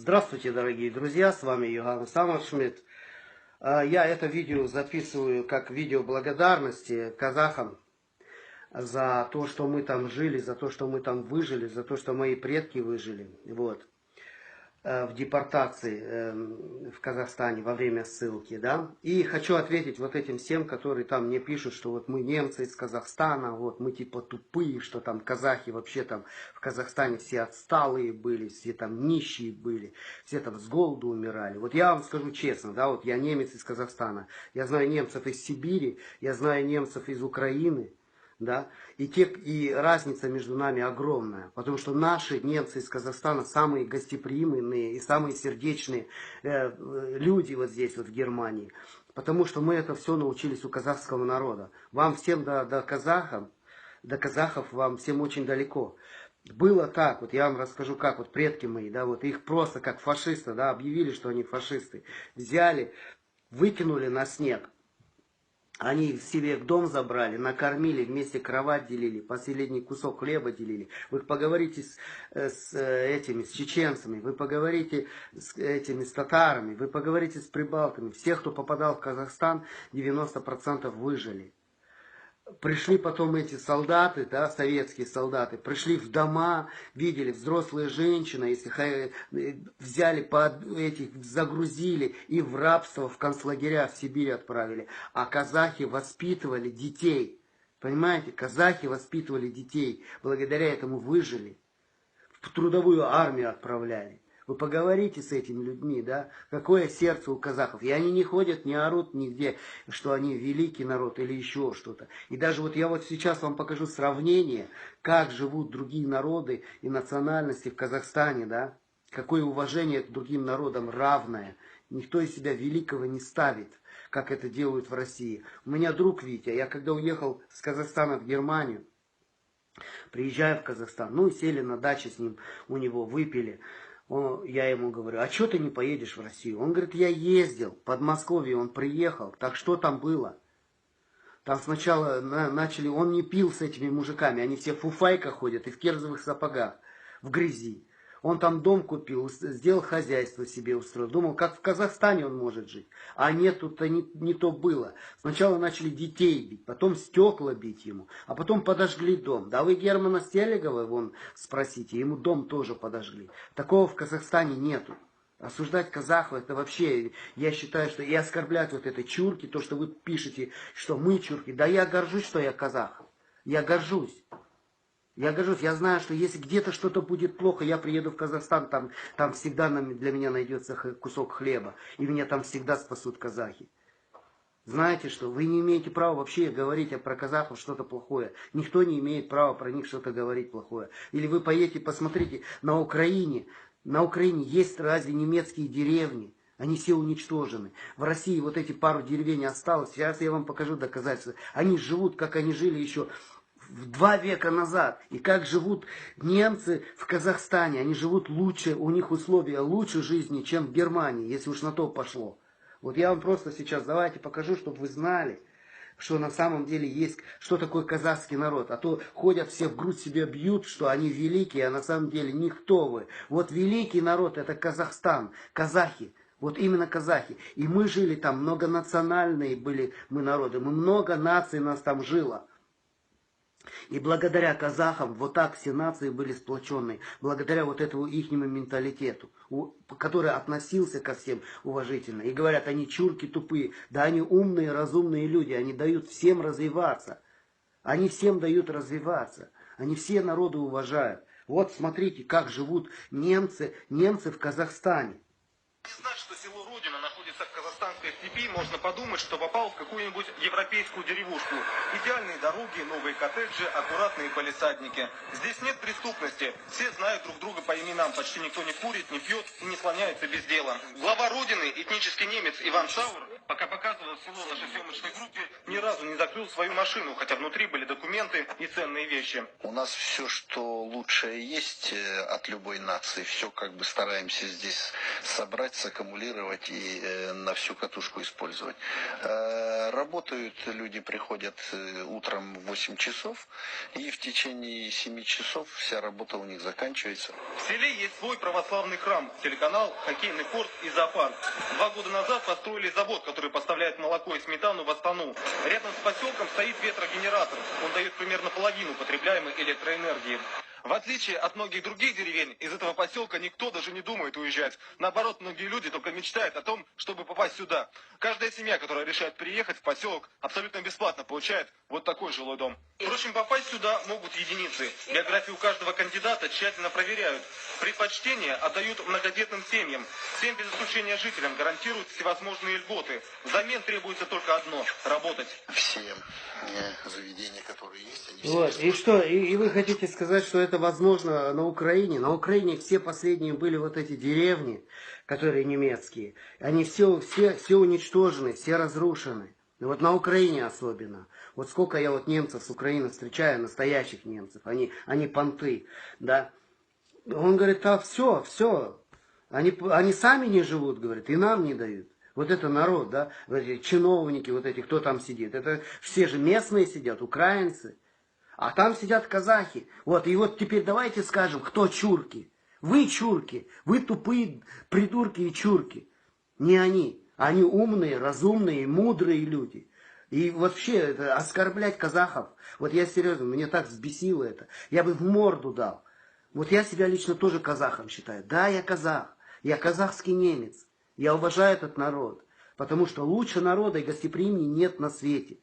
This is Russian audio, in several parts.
Здравствуйте, дорогие друзья, с вами Йоганнес Хаммершмидт. Я это видео записываю как видео благодарности казахам за то, что мы там жили, за то, что мы там выжили, за то, что мои предки выжили. Вот. В депортации в Казахстане во время ссылки, да. И хочу ответить вот этим всем, которые там мне пишут, что вот мы немцы из Казахстана, вот мы типа тупые, что там казахи вообще там в Казахстане все отсталые были, все там нищие были, все там с голоду умирали. Вот я вам скажу честно, да, вот я немец из Казахстана, я знаю немцев из Сибири, я знаю немцев из Украины. Да? И разница между нами огромная, потому что наши немцы из Казахстана самые гостеприимные и самые сердечные люди вот здесь, вот в Германии, потому что мы это все научились у казахского народа. Вам всем до казахов вам всем очень далеко. Было так, вот я вам расскажу, как вот предки мои, да, вот их просто как фашисты, да, объявили, что они фашисты, взяли, выкинули на снег. Они их себе в дом забрали, накормили, вместе кровать делили, последний кусок хлеба делили. Вы поговорите с чеченцами, вы поговорите с татарами, вы поговорите с прибалтами. Всех, кто попадал в Казахстан, 90% выжили. Пришли потом эти солдаты, да, советские солдаты, пришли в дома, видели взрослые женщины, если взяли, загрузили и в рабство, в концлагеря в Сибирь отправили. А казахи воспитывали детей. Понимаете, казахи воспитывали детей, благодаря этому выжили. В трудовую армию отправляли. Вы поговорите с этими людьми, да, какое сердце у казахов. И они не ходят, не орут нигде, что они великий народ или еще что-то. И даже вот я вот сейчас вам покажу сравнение, как живут другие народы и национальности в Казахстане, да. Какое уважение к другим народам равное. Никто из себя великого не ставит, как это делают в России. У меня друг Витя, я когда уехал с Казахстана в Германию, приезжаю в Казахстан, ну и сели на даче с ним, у него выпили. Я ему говорю, а что ты не поедешь в Россию? Он говорит, я ездил, в Подмосковье он приехал, так что там было? Там сначала начали, он не пил с этими мужиками, они все в фуфайках ходят и в керзовых сапогах, в грязи. Он там дом купил, сделал хозяйство себе, устроил. Думал, как в Казахстане он может жить. А нет, тут-то не то было. Сначала начали детей бить, потом стекла бить ему, а потом подожгли дом. Да вы Германа Стелегова вон спросите, ему дом тоже подожгли. Такого в Казахстане нету. Осуждать казахов, это вообще, я считаю, что и оскорблять вот это чурки, то, что вы пишете, что мы чурки. Да я горжусь, что я казах. Я горжусь. Я горжусь, я знаю, что если где-то что-то будет плохо, я приеду в Казахстан, там всегда для меня найдется кусок хлеба, и меня там всегда спасут казахи. Знаете что, вы не имеете права вообще говорить про казахов что-то плохое. Никто не имеет права про них что-то говорить плохое. Или вы поедете, посмотрите, на Украине есть разве немецкие деревни? Они все уничтожены. В России вот эти пару деревень осталось. Сейчас я вам покажу доказательства. Они живут, как они жили еще в 2 века назад. И как живут немцы в Казахстане. Они живут лучше, у них условия лучше жизни, чем в Германии, если уж на то пошло. Вот я вам просто сейчас давайте покажу, чтобы вы знали, что на самом деле есть, что такое казахский народ. А то ходят все в грудь себе бьют, что они великие, а на самом деле никто вы. Вот великий народ это Казахстан, казахи. Вот именно казахи. И мы жили там, многонациональные были мы народы. Мы много наций нас там жило. И благодаря казахам вот так все нации были сплоченные, благодаря вот этому ихнему менталитету, который относился ко всем уважительно. И говорят, они чурки тупые, да они умные, разумные люди, они дают всем развиваться. Они всем дают развиваться, они все народы уважают. Вот смотрите, как живут немцы в Казахстане. Знать, что село Родина находится в казахстанской степи, можно подумать, что попал в какую-нибудь европейскую деревушку. Идеальные дороги, новые коттеджи, аккуратные палисадники. Здесь нет преступности. Все знают друг друга по именам. Почти никто не курит, не пьет и не слоняется без дела. Глава Родины, этнический немец Иван Шаур, Пока показывал село нашей съемочной группе, ни разу не закрыл свою машину, хотя внутри были документы и ценные вещи. У нас все, что лучшее есть от любой нации, все как бы стараемся здесь собрать, саккумулировать и на всю катушку использовать. Работают люди, приходят утром в 8 часов, и в течение 7 часов вся работа у них заканчивается. В селе есть свой православный храм, телеканал, хоккейный корт и зоопарк. 2 года назад построили завод, который поставляет молоко и сметану в Астану. Рядом с поселком стоит ветрогенератор. Он дает примерно половину потребляемой электроэнергии. В отличие от многих других деревень, из этого поселка никто даже не думает уезжать. Наоборот, многие люди только мечтают о том, чтобы попасть сюда. Каждая семья, которая решает приехать в поселок, абсолютно бесплатно получает вот такой жилой дом. Впрочем, попасть сюда могут единицы. Биографию каждого кандидата тщательно проверяют. Предпочтение отдают многодетным семьям. Всем без исключения жителям гарантируют всевозможные льготы. Взамен требуется только одно – работать. Все заведения, которые есть, они Вот, все... и что, и вы хотите сказать, что это возможно на Украине? На Украине все последние были вот эти деревни, которые немецкие, они все уничтожены, все разрушены. Вот на Украине особенно. Вот сколько я вот немцев с Украины встречаю, настоящих немцев, они понты, да. Он говорит, да, все, они сами не живут, говорит, и нам не дают. Вот это народ, да, вот эти чиновники, вот эти, кто там сидит, это все же местные сидят, украинцы. А там сидят казахи. Вот, и вот теперь давайте скажем, кто чурки. Вы чурки, вы тупые придурки и чурки. Не они. Они умные, разумные, мудрые люди. И вообще, это, оскорблять казахов, вот я серьезно, меня так взбесило это. Я бы в морду дал. Вот я себя лично тоже казахом считаю. Да, я казах. Я казахский немец. Я уважаю этот народ. Потому что лучше народа и гостеприимнее нет на свете.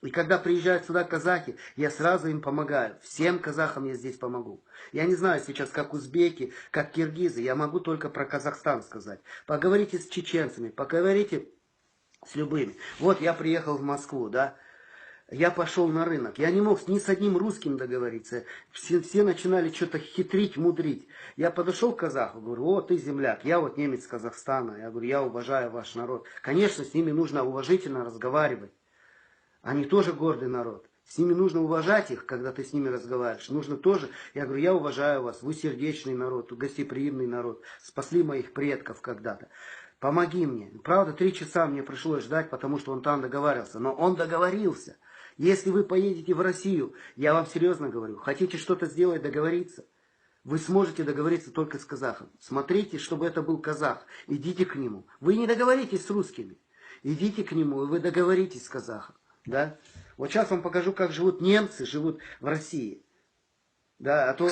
И когда приезжают сюда казахи, я сразу им помогаю. Всем казахам я здесь помогу. Я не знаю сейчас, как узбеки, как киргизы. Я могу только про Казахстан сказать. Поговорите с чеченцами, поговорите с любыми. Вот я приехал в Москву, да. Я пошел на рынок. Я не мог ни с одним русским договориться. Все начинали что-то хитрить, мудрить. Я подошел к казаху, говорю, о, ты земляк, я вот немец Казахстана. Я говорю, я уважаю ваш народ. Конечно, с ними нужно уважительно разговаривать. Они тоже гордый народ. С ними нужно уважать их, когда ты с ними разговариваешь. Нужно тоже, я говорю, я уважаю вас, вы сердечный народ, гостеприимный народ. Спасли моих предков когда-то. Помоги мне. Правда, 3 часа мне пришлось ждать, потому что он там договаривался. Но он договорился. Если вы поедете в Россию, я вам серьезно говорю, хотите что-то сделать, договориться, вы сможете договориться только с казахом. Смотрите, чтобы это был казах. Идите к нему. Вы не договоритесь с русскими. Идите к нему, и вы договоритесь с казахом. Да? Вот сейчас вам покажу, как живут немцы, живут в России. Да, а то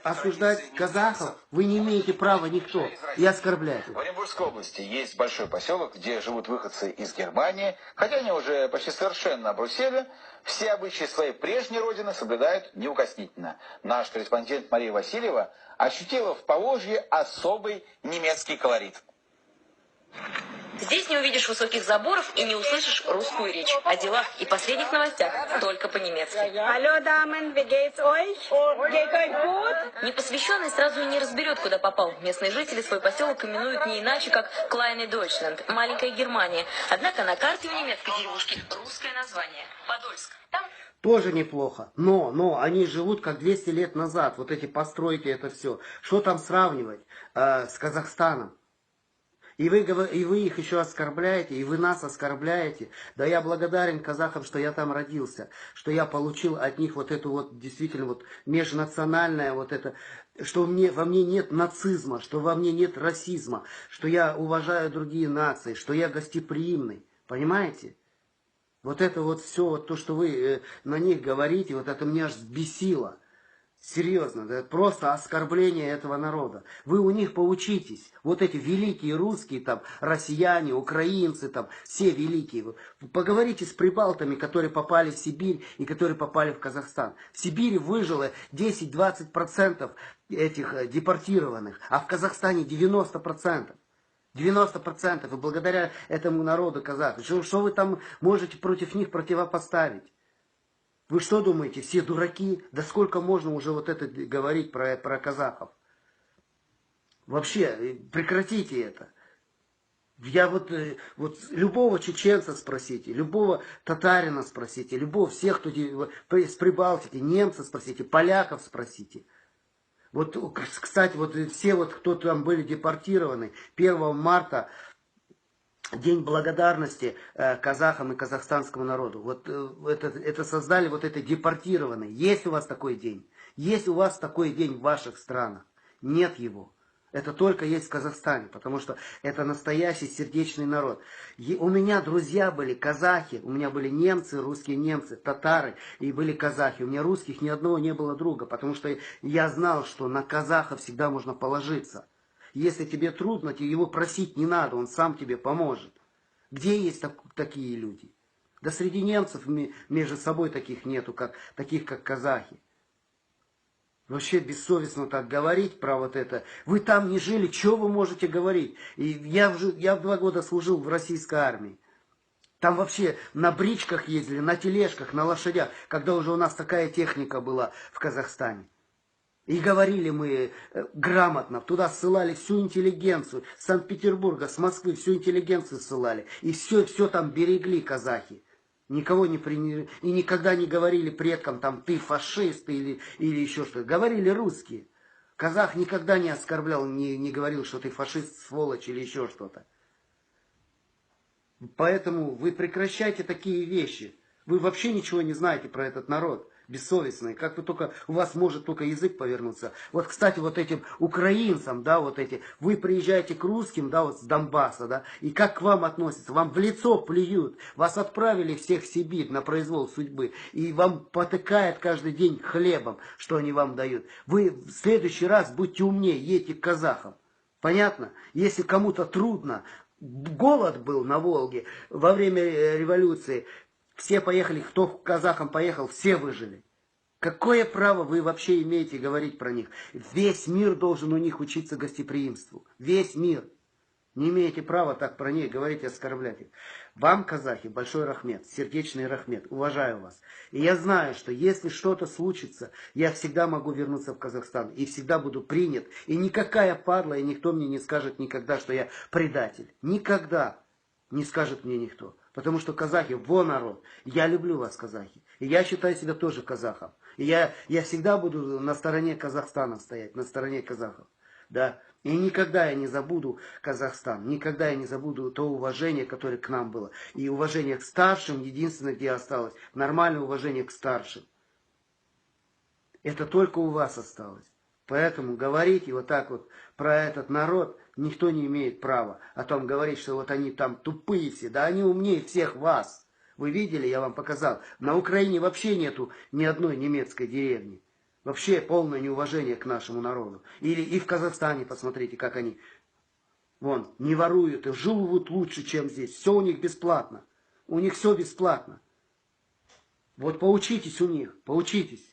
осуждать казахов вы не имеете права никто. И оскорблять их. В Оренбургской области есть большой поселок, где живут выходцы из Германии. Хотя они уже почти совершенно обрусели, все обычаи своей прежней родины соблюдают неукоснительно. Наш корреспондент Мария Васильева ощутила в Поволжье особый немецкий колорит. Здесь не увидишь высоких заборов и не услышишь русскую речь. О делах и последних новостях только по-немецки. Hallo Damen, wie geht's euch? Geht euch gut? Непосвященный сразу и не разберет, куда попал. Местные жители свой поселок именуют не иначе, как Kleine Deutschland, маленькая Германия. Однако на карте у немецкой деревушки русское название – Подольск. Там тоже неплохо. Но они живут как 200 лет назад. Вот эти постройки, это все. Что там сравнивать с Казахстаном? И вы их еще оскорбляете, и вы нас оскорбляете. Да я благодарен казахам, что я там родился, что я получил от них вот эту вот действительно вот межнациональное вот это, что во мне нет нацизма, что во мне нет расизма, что я уважаю другие нации, что я гостеприимный. Понимаете? Вот это вот все, вот то, что вы на них говорите, вот это меня аж взбесило. Серьезно, это просто оскорбление этого народа. Вы у них поучитесь. Вот эти великие русские, там, россияне, украинцы, там, все великие. Поговорите с прибалтами, которые попали в Сибирь и которые попали в Казахстан. В Сибири выжило 10-20% этих депортированных, а в Казахстане 90%. 90%. И благодаря этому народу казахов. Что вы там можете против них противопоставить? Вы что думаете, все дураки? Да сколько можно уже вот это говорить про казахов? Вообще, прекратите это. Я вот любого чеченца спросите, любого татарина спросите, любого, всех, кто с Прибалтики, немца спросите, поляков спросите. Вот, кстати, вот все вот, кто там были депортированы, 1 марта, День благодарности казахам и казахстанскому народу. Вот это создали вот это депортированные. Есть у вас такой день? Есть у вас такой день в ваших странах? Нет его. Это только есть в Казахстане, потому что это настоящий сердечный народ. У меня друзья были казахи, у меня были немцы, русские немцы, татары, и были казахи. У меня русских ни одного не было друга, потому что я знал, что на казаха всегда можно положиться. Если тебе трудно, тебе его просить не надо, он сам тебе поможет. Где есть такие люди? Да среди немцев между собой таких нету, таких как казахи. Вообще бессовестно так говорить про вот это. Вы там не жили, что вы можете говорить? И я 2 года служил в российской армии. Там вообще на бричках ездили, на тележках, на лошадях, когда уже у нас такая техника была в Казахстане. И говорили мы грамотно, туда ссылали всю интеллигенцию, с Санкт-Петербурга, с Москвы всю интеллигенцию ссылали. И все там берегли казахи. Никого не приняли, и никогда не говорили предкам, там, ты фашист или еще что-то. Говорили русские. Казах никогда не оскорблял, не говорил, что ты фашист, сволочь или еще что-то. Поэтому вы прекращайте такие вещи. Вы вообще ничего не знаете про этот народ. Бессовестные, как вы только, у вас может только язык повернуться. Вот, кстати, вот этим украинцам, да, вот эти, вы приезжаете к русским, да, вот с Донбасса, да, и как к вам относятся? Вам в лицо плюют, вас отправили всех в Сибирь на произвол судьбы, и вам потыкают каждый день хлебом, что они вам дают. Вы в следующий раз будьте умнее, едьте к казахам. Понятно? Если кому-то трудно, голод был на Волге во время революции, все поехали, кто к казахам поехал, все выжили. Какое право вы вообще имеете говорить про них? Весь мир должен у них учиться гостеприимству. Весь мир. Не имеете права так про них говорить и оскорблять их. Вам, казахи, большой рахмет, сердечный рахмет. Уважаю вас. И я знаю, что если что-то случится, я всегда могу вернуться в Казахстан. И всегда буду принят. И никакая падла, и никто мне не скажет никогда, что я предатель. Никогда не скажет мне никто. Потому что казахи, во народ, я люблю вас, казахи. И я считаю себя тоже казахом. И я всегда буду на стороне Казахстана стоять, на стороне казахов. Да. И никогда я не забуду Казахстан, никогда я не забуду то уважение, которое к нам было. И уважение к старшим, единственное, где осталось, нормальное уважение к старшим. Это только у вас осталось. Поэтому говорить вот так вот про этот народ никто не имеет права. О том говорить, что вот они там тупые все, да они умнее всех вас. Вы видели, я вам показал, на Украине вообще нету ни одной немецкой деревни. Вообще полное неуважение к нашему народу. И в Казахстане посмотрите, как они вон, не воруют и живут лучше, чем здесь. Все у них бесплатно. У них все бесплатно. Вот поучитесь у них, поучитесь.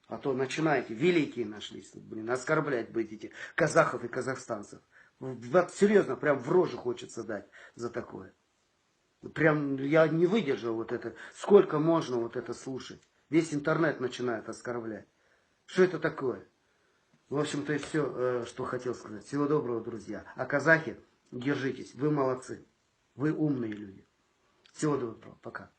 А то начинаете, великие нашлись, блин, оскорблять будете казахов и казахстанцев. Вот серьезно, прям в рожу хочется дать за такое. Прям я не выдержал вот это. Сколько можно вот это слушать? Весь интернет начинает оскорблять. Что это такое? В общем-то и все, что хотел сказать. Всего доброго, друзья. А казахи, держитесь, вы молодцы. Вы умные люди. Всего доброго, пока.